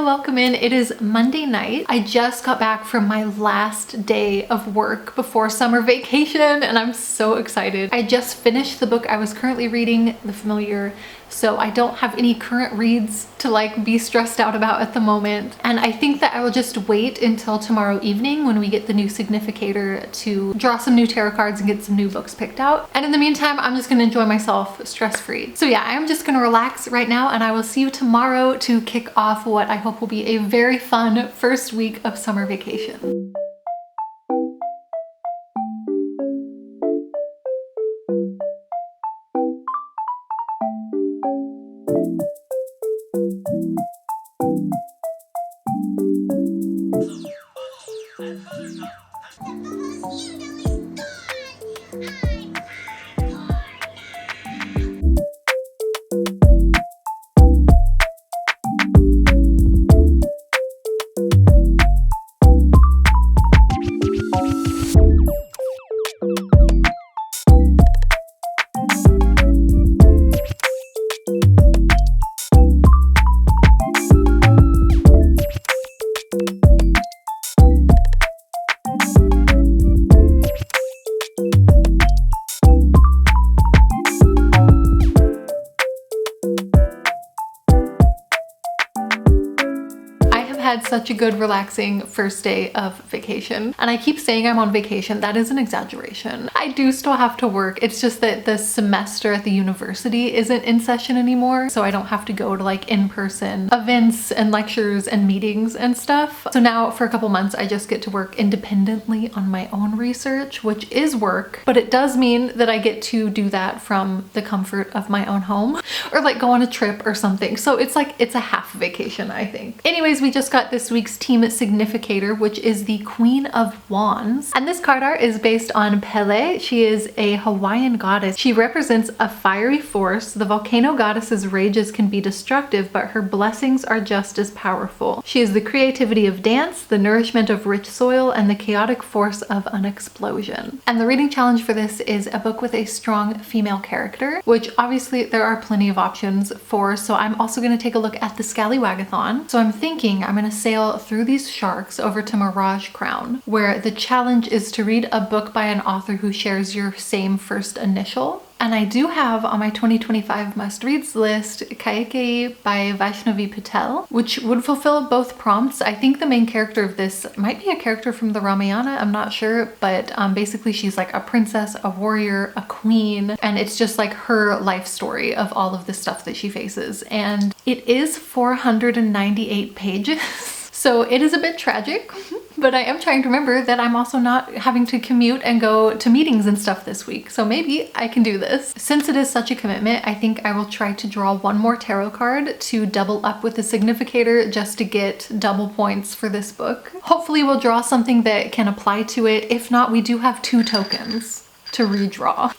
welcome in. It is Monday night. I just got back from my last day of work before summer vacation and I'm so excited. I just finished the book I was currently reading, The Familiar, so I don't have any current reads to like be stressed out about at the moment. And I think that I will just wait until tomorrow evening when we get the new significator to draw some new tarot cards and get some new books picked out. And in the meantime, I'm just gonna enjoy myself stress-free. So yeah, I am just gonna relax right now and I will see you tomorrow to kick off what I hope will be a very fun first week of summer vacation. Had such a good relaxing first day of vacation, and I keep saying I'm on vacation. That is an exaggeration. I do still have to work. It's just that the semester at the university isn't in session anymore, so I don't have to go to like in-person events and lectures and meetings and stuff. So now for a couple months I just get to work independently on my own research, which is work, but it does mean that I get to do that from the comfort of my own home or like go on a trip or something. So it's like it's a half vacation, I think. Anyways, we just got this week's team significator, which is the Queen of Wands. And this card art is based on Pele. She is a Hawaiian goddess. She represents a fiery force. The volcano goddess's rages can be destructive, but her blessings are just as powerful. She is the creativity of dance, the nourishment of rich soil, and the chaotic force of an explosion. And the reading challenge for this is a book with a strong female character, which obviously there are plenty of options for. So I'm also going to take a look at the scallywagathon. So I'm thinking I'm going to sail through these sharks over to Mirage Crown, where the challenge is to read a book by an author who shares your same first initial. And I do have on my 2025 must-reads list Kaikei by Vaishnavi Patel, which would fulfill both prompts. I think the main character of this might be a character from the Ramayana, I'm not sure, but basically she's like a princess, a warrior, a queen, and it's just like her life story of all of the stuff that she faces. And it is 498 pages. So it is a bit tragic, but I am trying to remember that I'm also not having to commute and go to meetings and stuff this week. So maybe I can do this. Since it is such a commitment, I think I will try to draw one more tarot card to double up with the significator just to get double points for this book. Hopefully we'll draw something that can apply to it. If not, we do have 2 tokens to redraw.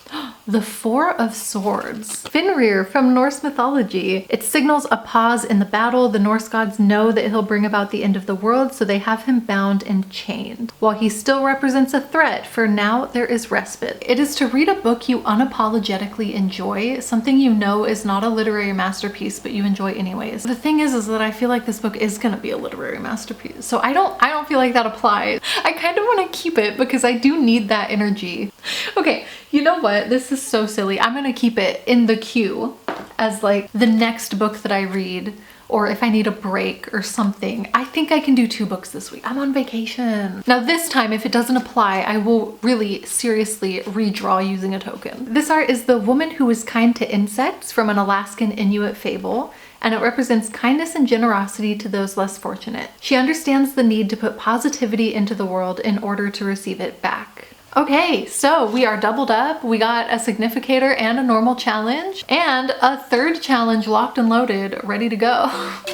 The Four of Swords. Fenrir from Norse mythology. It signals a pause in the battle. The Norse gods know that he'll bring about the end of the world, so they have him bound and chained. While he still represents a threat, for now there is respite. It is to read a book you unapologetically enjoy, something you know is not a literary masterpiece, but you enjoy anyways. The thing is that I feel like this book is gonna be a literary masterpiece, so I don't feel like that applies. I kind of want to keep it because I do need that energy. Okay, you know what? This is so silly. I'm gonna keep it in the queue as like the next book that I read, or if I need a break or something. I think I can do 2 books this week. I'm on vacation. Now this time, if it doesn't apply, I will really seriously redraw using a token. This art is The Woman Who Was Kind to Insects from an Alaskan Inuit fable, and it represents kindness and generosity to those less fortunate. She understands the need to put positivity into the world in order to receive it back. Okay, so we are doubled up. We got a significator and a normal challenge and a 3rd challenge locked and loaded, ready to go.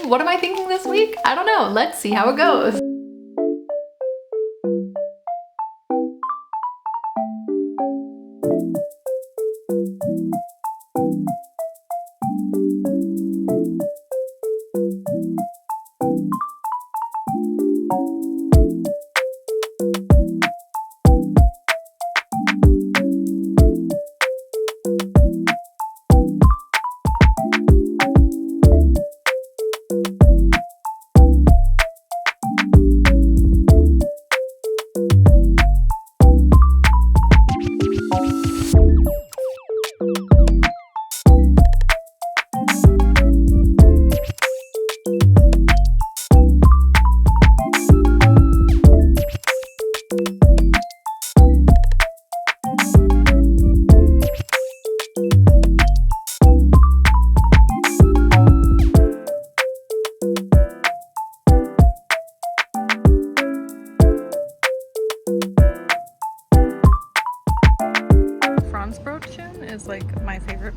What am I thinking this week? I don't know. Let's see how it goes.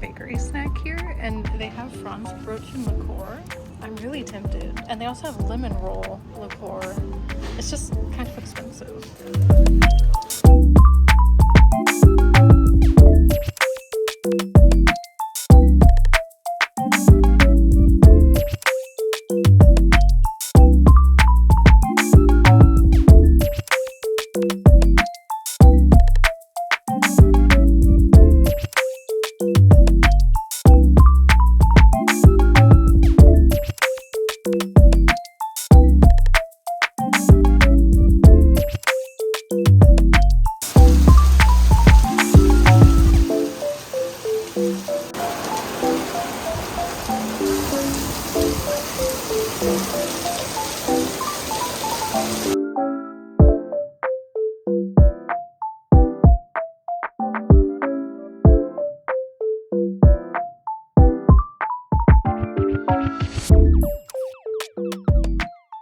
bakery snack here, and they have Franz Brötchen liqueur. I'm really tempted. And they also have lemon roll liqueur. It's just kind of expensive.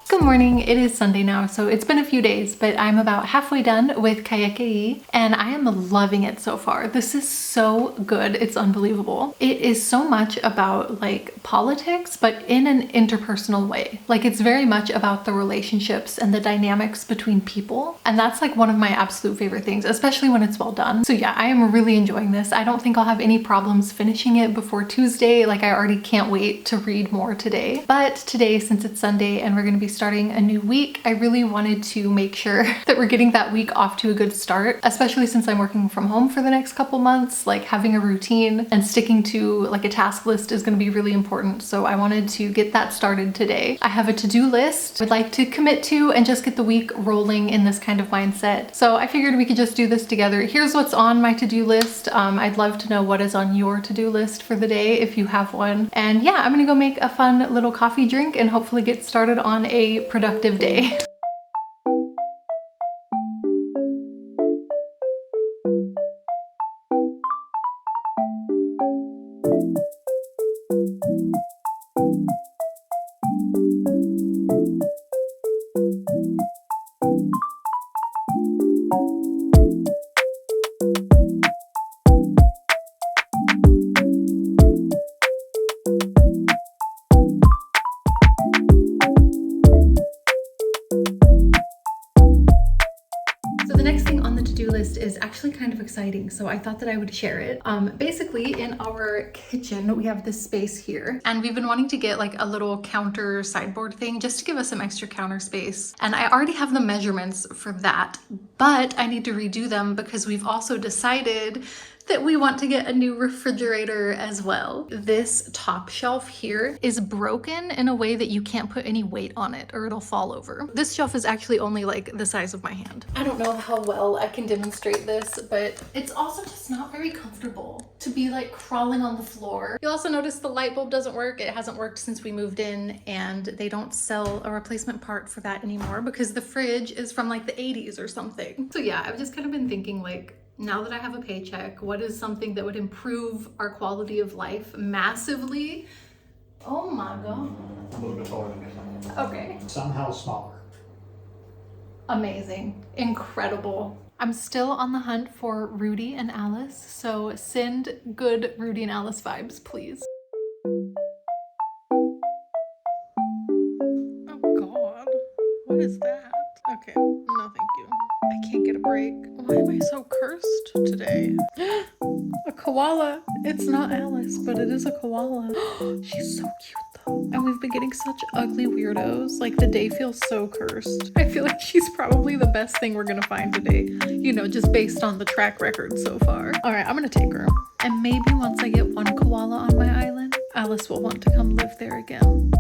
Good morning, it is Sunday now, so it's been a few days, but I'm about halfway done with Kayakei, and I am loving it so far. This is so good, it's unbelievable. It is so much about like politics, but in an interpersonal way. Like it's very much about the relationships and the dynamics between people, and that's like one of my absolute favorite things, especially when it's well done. So yeah, I am really enjoying this. I don't think I'll have any problems finishing it before Tuesday. Like I already can't wait to read more today. But today, since it's Sunday and we're going to be starting a new week, I really wanted to make sure that we're getting that week off to a good start, especially since I'm working from home for the next couple months. Like having a routine and sticking to like a task list is going to be really important. So I wanted to get that started today. I have a to-do list I'd like to commit to and just get the week rolling in this kind of mindset. So I figured we could just do this together. Here's what's on my to-do list. I'd love to know what is on your to-do list for the day if you have one. And yeah, I'm gonna go make a fun little coffee drink and hopefully get started on a productive day. Is actually kind of exciting, so I thought that I would share it. Basically in our kitchen we have this space here, and we've been wanting to get like a little counter sideboard thing just to give us some extra counter space, and I already have the measurements for that, but I need to redo them because we've also decided that we want to get a new refrigerator as well. This top shelf here is broken in a way that you can't put any weight on it or it'll fall over. This shelf is actually only like the size of my hand. I don't know how well I can demonstrate this, but it's also just not very comfortable to be like crawling on the floor. You'll also notice the light bulb doesn't work. It hasn't worked since we moved in, and they don't sell a replacement part for that anymore because the fridge is from like the 80s or something. So yeah, I've just kind of been thinking like, now that I have a paycheck, what is something that would improve our quality of life massively? Oh my God. A little bit taller than this. Okay. Somehow smaller. Amazing. Incredible. I'm still on the hunt for Rudy and Alice, so send good Rudy and Alice vibes, please. Oh God. What is that? Okay, no thank you. I can't get a break. Why am I so cursed today? A koala. It's not Alice, but it is a koala. She's so cute though. And we've been getting such ugly weirdos. Like the day feels so cursed. I feel like she's probably the best thing we're gonna find today. You know, just based on the track record so far. All right, I'm gonna take her. And maybe once I get one koala on my island, Alice will want to come live there again.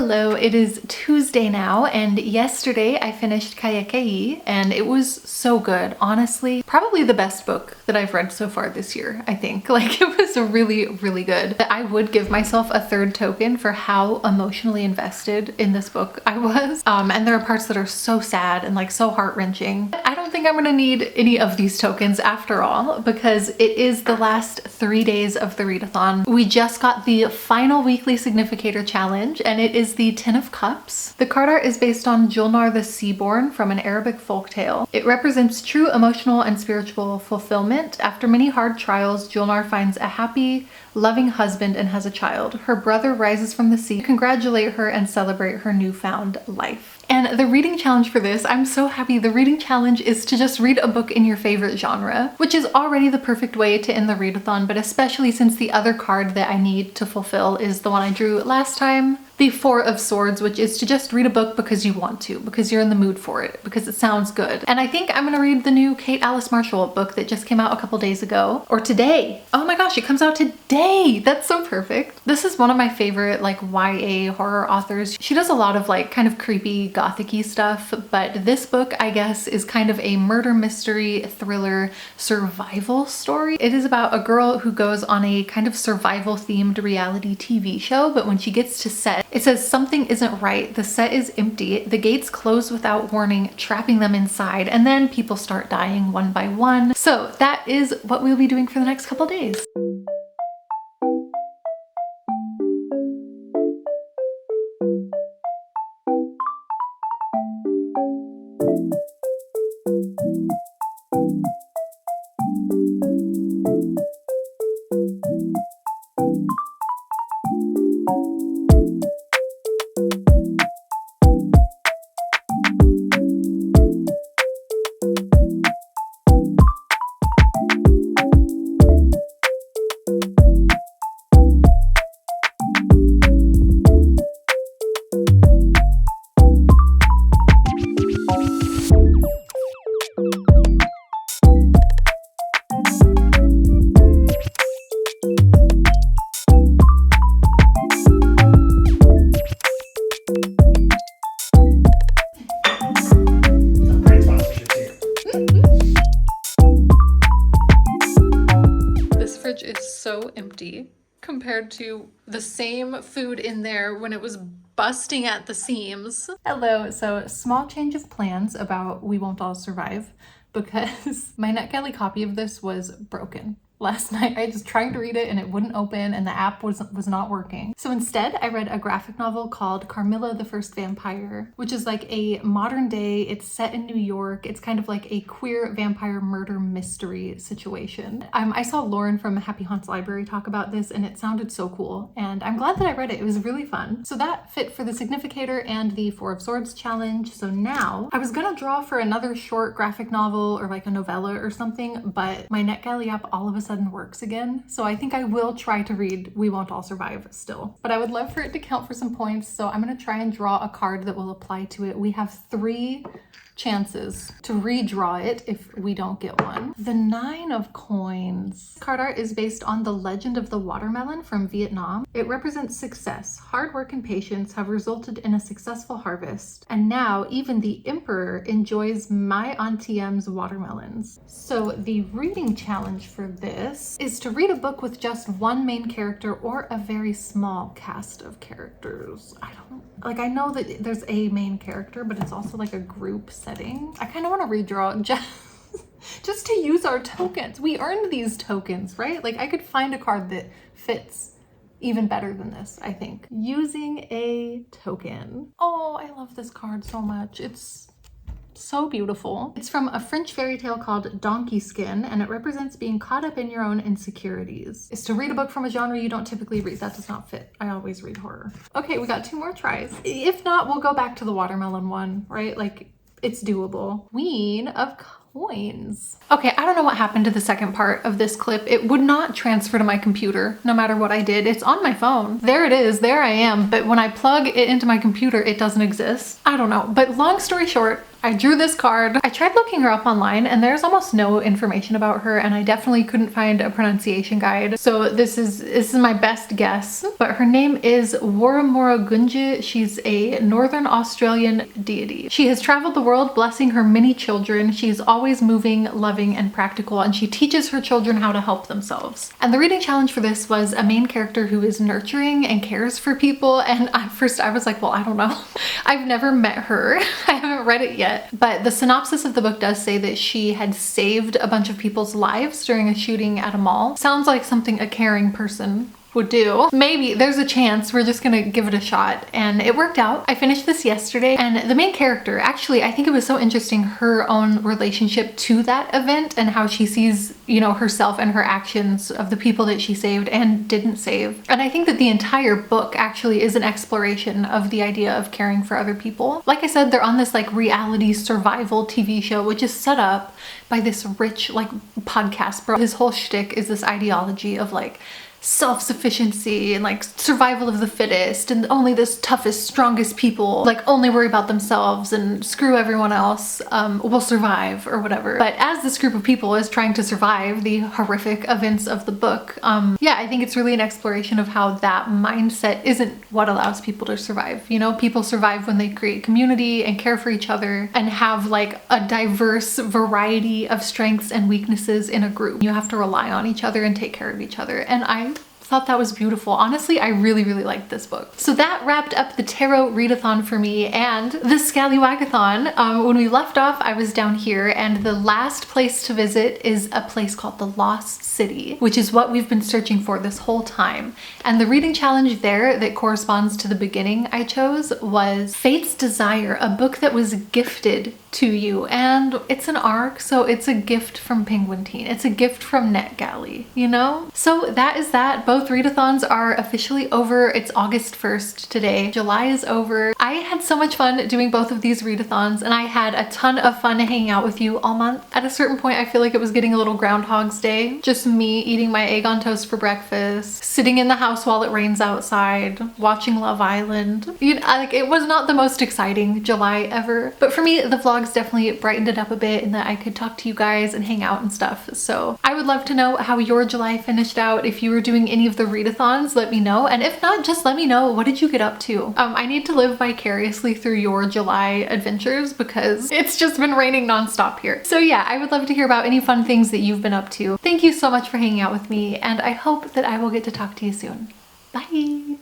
Hello, it is Tuesday now, and yesterday I finished Kayakei, and it was so good. Honestly, probably the best book that I've read so far this year, I think. Like, it was really, really good. I would give myself a third token for how emotionally invested in this book I was. And there are parts that are so sad and like so heart-wrenching. I don't think I'm gonna need any of these tokens after all, because it is the last 3 days of the readathon. We just got the final weekly significator challenge, and it is the Ten of Cups. The card art is based on Julnar the Seaborn from an Arabic folktale. It represents true emotional and spiritual fulfillment. After many hard trials, Julnar finds a happy, loving husband and has a child. Her brother rises from the sea to congratulate her and celebrate her newfound life. And the reading challenge for this, I'm so happy. The reading challenge is to just read a book in your favorite genre, which is already the perfect way to end the readathon, but especially since the other card that I need to fulfill is the one I drew last time, the Four of Swords, which is to just read a book because you want to, because you're in the mood for it, because it sounds good. And I think I'm gonna read the new Kate Alice Marshall book that just came out a couple days ago, or today. Oh my gosh, it comes out today. That's so perfect. This is one of my favorite like YA horror authors. She does a lot of like kind of creepy gothic-y stuff, but this book I guess is kind of a murder mystery thriller survival story. It is about a girl who goes on a kind of survival themed reality TV show, but when she gets to set, it says something isn't right. The set is empty. The gates close without warning, trapping them inside, and then people start dying one by one. So that is what we'll be doing for the next couple days. Is so empty compared to the same food in there when it was busting at the seams. Hello, so small change of plans about We Won't All Survive, because my NetGalley copy of this was broken. Last night I just tried to read it and it wouldn't open and the app was not working. So instead I read a graphic novel called Carmilla the First Vampire, which is like a modern day, it's set in New York. It's kind of like a queer vampire murder mystery situation. I saw Lauren from Happy Haunts Library talk about this and it sounded so cool, and I'm glad that I read it. It was really fun. So that fit for the significator and the Four of Swords challenge. So now I was gonna draw for another short graphic novel or like a novella or something, but my NetGalley app all of a sudden works again. So I think I will try to read We Won't All Survive still, but I would love for it to count for some points. So I'm going to try and draw a card that will apply to it. We have 3 chances to redraw it if we don't get one. The 9 of Coins. Card art is based on the legend of the watermelon from Vietnam. It represents success. Hard work and patience have resulted in a successful harvest. And now even the emperor enjoys my Auntie M's watermelons. So the reading challenge for this is to read a book with just one main character or a very small cast of characters. I know that there's a main character, but it's also like a group setting. I kind of want to redraw just to use our tokens. We earned these tokens, right? Like I could find a card that fits even better than this, I think. Using a token. Oh, I love this card so much. It's so beautiful. It's from a French fairy tale called Donkey Skin, and it represents being caught up in your own insecurities. It's to read a book from a genre you don't typically read. That does not fit. I always read horror. Okay, we got 2 more tries. If not, we'll go back to the watermelon one, right? Like, it's doable. Queen of Coins. Okay, I don't know what happened to the second part of this clip. It would not transfer to my computer no matter what I did. It's on my phone. There it is. There I am. But when I plug it into my computer, it doesn't exist. I don't know. But long story short, I drew this card. I tried looking her up online and there's almost no information about her, and I definitely couldn't find a pronunciation guide. So this is my best guess. But her name is Warramuragunji. She's a Northern Australian deity. She has traveled the world blessing her many children. She's always moving, loving, and practical, and she teaches her children how to help themselves. And the reading challenge for this was a main character who is nurturing and cares for people. And at first I was like, well, I don't know. I've never met her. I haven't read it yet. But the synopsis of the book does say that she had saved a bunch of people's lives during a shooting at a mall. Sounds like something a caring person would do. Maybe there's a chance. We're just gonna give it a shot, and it worked out. I finished this yesterday, and the main character, actually, I think it was so interesting, her own relationship to that event and how she sees, you know, herself and her actions of the people that she saved and didn't save. And I think that the entire book actually is an exploration of the idea of caring for other people. Like I said, they're on this like reality survival TV show, which is set up by this rich like podcast bro. His whole shtick is this ideology of like self-sufficiency and like survival of the fittest, and only the toughest, strongest people like only worry about themselves and screw everyone else will survive or whatever. But as this group of people is trying to survive the horrific events of the book, yeah, I think it's really an exploration of how that mindset isn't what allows people to survive. You know, people survive when they create community and care for each other and have like a diverse variety of strengths and weaknesses in a group. You have to rely on each other and take care of each other. And I thought that was beautiful. Honestly, I really liked this book. So that wrapped up the tarot readathon for me and the scallywagathon. When we left off, I was down here, and the last place to visit is a place called the Lost City, which is what we've been searching for this whole time. And the reading challenge there that corresponds to the beginning I chose was Fate's Desire, a book that was gifted to you, and it's an ARC, so it's a gift from Penguin Teen. It's a gift from NetGalley, you know? So that is that. Both readathons are officially over. It's August 1st today. July is over. I had so much fun doing both of these readathons, and I had a ton of fun hanging out with you all month. At a certain point, I feel like it was getting a little Groundhog's Day. Just me eating my egg on toast for breakfast, sitting in the house while it rains outside, watching Love Island. You know, like, it was not the most exciting July ever, but for me, the vlogs definitely brightened it up a bit, and that I could talk to you guys and hang out and stuff. So I would love to know how your July finished out. If you were doing any of the readathons, let me know, and if not, just let me know, what did you get up to? I need to live vicariously through your July adventures because it's just been raining nonstop here. So yeah, I would love to hear about any fun things that you've been up to. Thank you so much for hanging out with me, and I hope that I will get to talk to you soon. Bye!